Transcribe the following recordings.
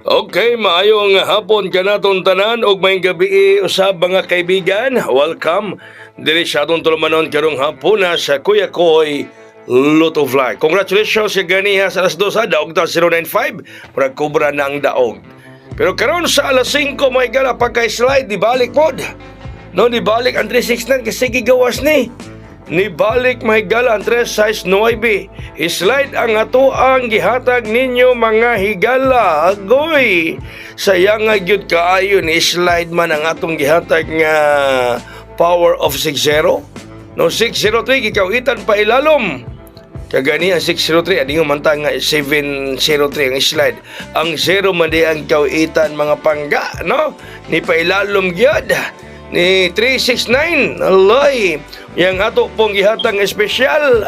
Okay, maayong hapon ka naton tanan ug may gabi usab mga kaibigan. Welcome diri sa atong tulumanon karong hapon sa Kuya Koy Lotto Vlog. Congratulations sa ganiha sa alas 2 daog ta 095 para kubra na ang daog. Pero karon sa alas 5 may gala pagka-slide di balik pod. No, di balik ang 369 kasi gigawas ni. Ni balik may gala ang 369. Slide ang ato ang gihatag ninyo mga higala. Agoy, sayang nga gyud kaayo ni slide man ang atong gihatag nga power of 60. No, 603 gikawitan pa ilalom. Kagani ang 603 adi man ta nga 703 ang slide. Ang 0 man di ang kawitan mga pangga, no? Ni pailalom gyud ni 369. Alay, yang ato pong gihatag espesyal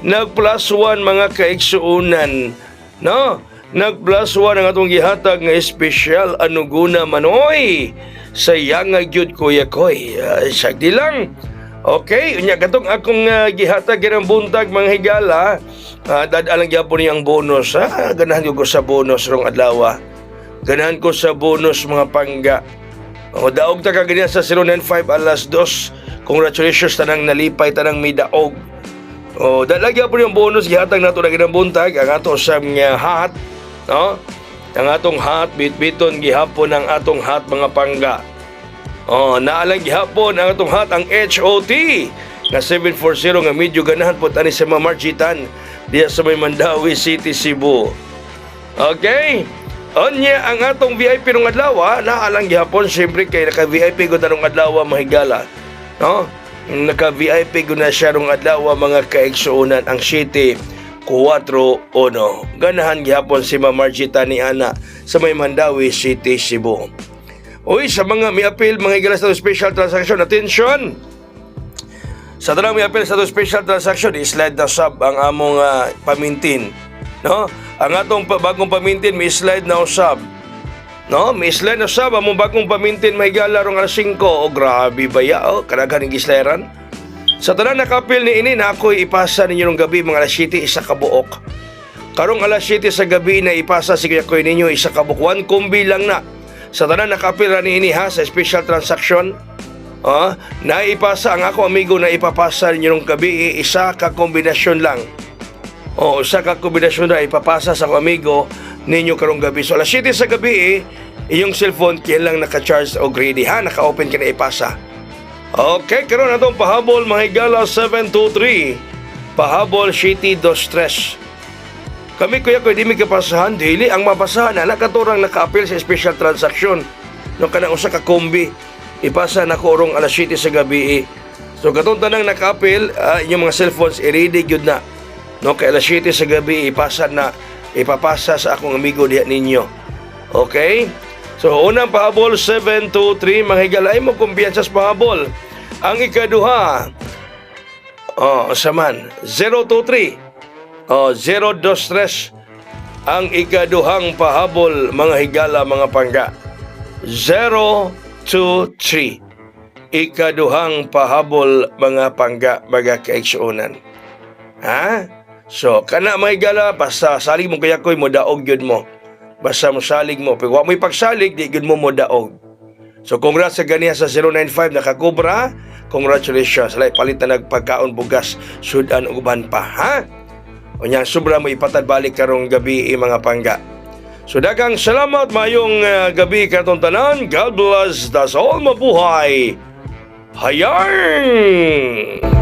nag plus 1 mga kaigsuunan, no? Nag plus 1 ang atong gihatag nga espesyal anuguna manoy. Sayang nga gyud Kuya Koy. Sagdi lang. Okay, unya katong akong gihatag girang buntag mga higala, dadalang gyapon niyang bonus. Ganahan ko sa bonus rong adlaw. Ganahan ko sa bonus mga pangga. O daog ta kagani sa 095 alas 2. Congratulations tanang nalipay tanang may daog. O dalagya po yung bonus gihatag nato na ginang buntag ang ato sa nga hat, no? Ang atong hat bitbiton gihapon ang atong hat mga pangga. O naalang gihapon ang atong hat ang HOT nga 740 nga medyo ganahan po tani sa Mamarjitan diya sa may Mandawi City, Cebu. Okay? Onya ang atong VIP nung adlaw, naalang gihapon siyempre kay naka-VIP gud nung adlaw mahigala. No? Naka-VIP gud na siya nung adlaw mga kaigsuunan ang City 4-1. Ganahan gihapon si Mamarjita ni ana sa may Mandawi City, Cebu. Uy, sa mga mi-appeal mga higala sa special transaction, attention! Sa tanang mi-appeal sa special transaction, i-slide na sub ang among pamintin. No? Ang atong bagong pamintin, may slide na usab. No? May slide na usab, among bagong pamintin, may gala rong alas 5. O grabe ba ya? O, kanaghan ng gisleran. Sa tanan nakapil ni ini, na ako'y ipasa ninyo ng gabi, mga alas 7, isa kabuok. Karong alas 7 sa gabi na ipasa, sige ako'y ninyo, isa kabuok. 1 kumbi lang na. Sa tanan nakapil ni ini ha, sa special transaction, na ipasa ang ako amigo na ipapasa ninyo ng gabi, isa ka kombinasyon lang. O, sa kakombinasyon na ipapasa sa amigo ninyo karong gabi. So, alas 7 sa gabi, iyong cellphone kaya lang naka-charge o ready ha, naka-open ka na ipasa. Okay, karon na itong pahabol, mga higala 723. Pahabol, City 2-3. Kami kuya ko, di may kapasahan, daily ang mapasahan na nakaturang naka-appeal sa special transaction. No, kanang usa ka kombi, ipasa na ko orong alas 7 sa gabi. So, katong tanang naka-appeal, inyong mga cellphones, i-ready yun na. No, kay alas 7 sa gabi, ipapasa sa akong amigo diha ninyo. Okay? So, unang pahabol, 723, mahigalay mo kumpiyansa sa pahabol. Ang ikaduha, saman, 023, 023, ang ikaduhang pahabol, mga higala, mga pangga. 023, ikaduhang pahabol, mga pangga, mga kaigsuunan. Ha? So, kana may gala, basta salig mo kaya ko'y mo daog yun mo. Basta mo salig mo. Pero kung mo'y pagsalig, di yun mo daog. So, congrats sa ganiya sa 095 nakakubra. Congratulations. Like, palit na nagpagkaon bugas, sudan uban pa. Ha? O niyang sobra mo ipatad balik karong gabi mga pangga. So, dagang salamat mayong gabi katong tanan. God bless. That's all. Mabuhay. Hayang!